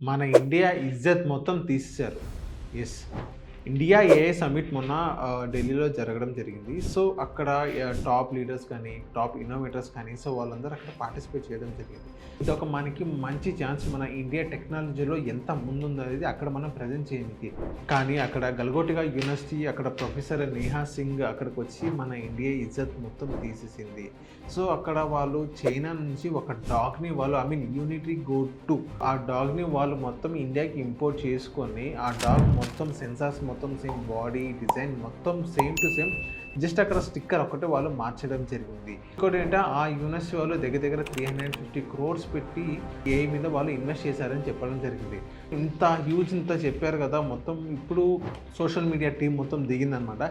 మన ఇండియా ఇజ్జత్ మొత్తం తీసేశారు. యెస్. ఇండియా ఏఐ సమ్మిట్ మొన్న ఢిల్లీలో జరగడం జరిగింది. సో, అక్కడ టాప్ లీడర్స్ కానీ, టాప్ ఇన్నోవేటర్స్ కానీ, సో వాళ్ళందరూ అక్కడ పార్టిసిపేట్ చేయడం జరిగింది. ఇదొక మనకి మంచి ఛాన్స్ మన ఇండియా టెక్నాలజీలో ఎంత ముందుందనేది అక్కడ మనం ప్రెజెంట్ చేయనికి. కానీ అక్కడ గల్గోటిగా యూనివర్సిటీ అక్కడ ప్రొఫెసర్ నేహా సింగ్ అక్కడికొచ్చి మన ఇండియా ఇజ్జత్ మొత్తం తీసేసింది. సో, అక్కడ వాళ్ళు చైనా నుంచి ఒక డాగ్‌ని వాళ్ళు యూనిటీ గోట్ 2 ఆ డాగ్‌ని వాళ్ళు మొత్తం ఇండియాకి ఇంపోర్ట్ చేసుకొని, ఆ డాగ్ మొత్తం సెన్సార్స్ మొత్తం సేమ్, బాడీ డిజైన్ మొత్తం సేమ్ టు సేమ్, జస్ట్ అక్కడ స్టిక్కర్ ఒకటే వాళ్ళు మార్చడం జరిగింది. ఇంకోటి ఏంటంటే ఆ యూనివర్సిటీ వాళ్ళు దగ్గర 350 crores పెట్టి ఏఐ మీద వాళ్ళు ఇన్వెస్ట్ చేశారని చెప్పడం జరిగింది. ఇంత హ్యూజ్ ఇంత చెప్పారు కదా, మొత్తం ఇప్పుడు సోషల్ మీడియా టీం మొత్తం దిగిందనమాట.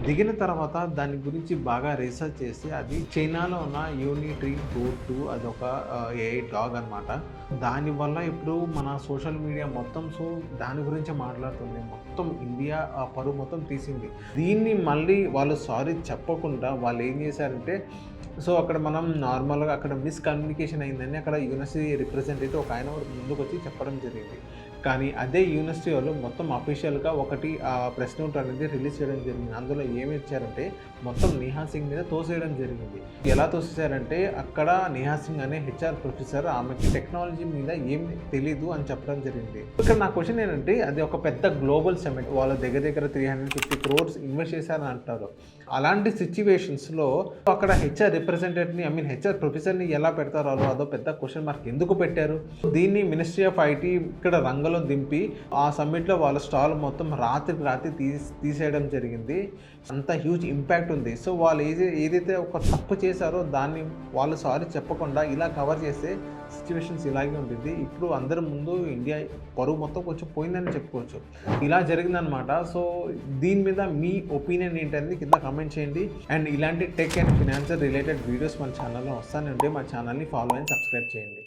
దిగిన తర్వాత దాని గురించి బాగా రీసెర్చ్ చేసి అది చైనాలో ఉన్న యూనిటీ గోట్ 2 అదొక ఏఐ డాగ్ అనమాట. దానివల్ల ఇప్పుడు మన సోషల్ మీడియా మొత్తం దాని గురించే మాట్లాడుతుంది. మొత్తం ఇండియా ఆ పరువు మొత్తం తీసింది. దీన్ని మళ్ళీ వాళ్ళు సారీ చెప్పకుండా వాళ్ళు ఏం చేశారంటే, సో అక్కడ మనం నార్మల్గా అక్కడ మిస్‌కమ్యూనికేషన్ అయిందని అక్కడ యూనివర్సిటీ రిప్రజెంటేటివ్ ఒక ఆయన ముందుకొచ్చి చెప్పడం జరిగింది. కానీ అదే యూనివర్సిటీ వాళ్ళు మొత్తం అఫీషియల్‌గా ఒకటి ప్రెస్ నోట్ అనేది రిలీజ్ చేయడం జరిగింది. అందులో ఏమి ఇచ్చారంటే మొత్తం నేహా సింగ్ మీద తోసేయడం జరిగింది. ఎలా తోసేసారంటే అక్కడ నేహా సింగ్ అనే హెచ్ఆర్ ప్రొఫెసర్ ఆమెకి టెక్నాలజీ మీద ఏం తెలీదు అని చెప్పడం జరిగింది. ఇక్కడ నా క్వెషన్ ఏంటంటే, అది ఒక పెద్ద గ్లోబల్ సమ్మిట్, వాళ్ళ దగ్గర 350 crores ఇన్వెస్ట్ చేశారని అంటారు. అలాంటి సిచ్యువేషన్స్‌లో అక్కడ హెచ్ఆర్ రిప్రజెంటేటివ్‌ని హెచ్ఆర్ ప్రొఫెసర్‌ని ఎలా పెడతారు వాళ్ళు? అదో పెద్ద క్వెషన్ మార్క్. ఎందుకు పెట్టారు? దీన్ని మినిస్ట్రీ ఆఫ్ ఐటీ ఇక్కడ రంగంలో దింపి ఆ సమ్మిట్లో వాళ్ళ స్టాల్ మొత్తం రాత్రికి రాత్రి తీసేయడం జరిగింది. అంత హ్యూజ్ ఇంపాక్ట్ ఉంది. సో వాళ్ళు ఏదైతే ఒక తప్పు చేశారో దాన్ని వాళ్ళు సారీ చెప్పకుండా ఇలా కవర్ చేస్తే సిచ్యువేషన్స్ ఇలాగే ఉంటుంది. ఇప్పుడు అందరి ముందు ఇండియా పరువు మొత్తం కొంచెం పోయిందని చెప్పుకోవచ్చు. ఇలా జరిగిందనమాట. సో దీని మీద మీ ఒపీనియన్ ఏంటనేది కింద కామెంట్ చేయండి. అండ్ ఇలాంటి tech and financial related videos మన ఛానల్లో వస్తానంటే మా ఛానల్ని ఫాలో అండ్ సబ్స్క్రైబ్ చేయండి.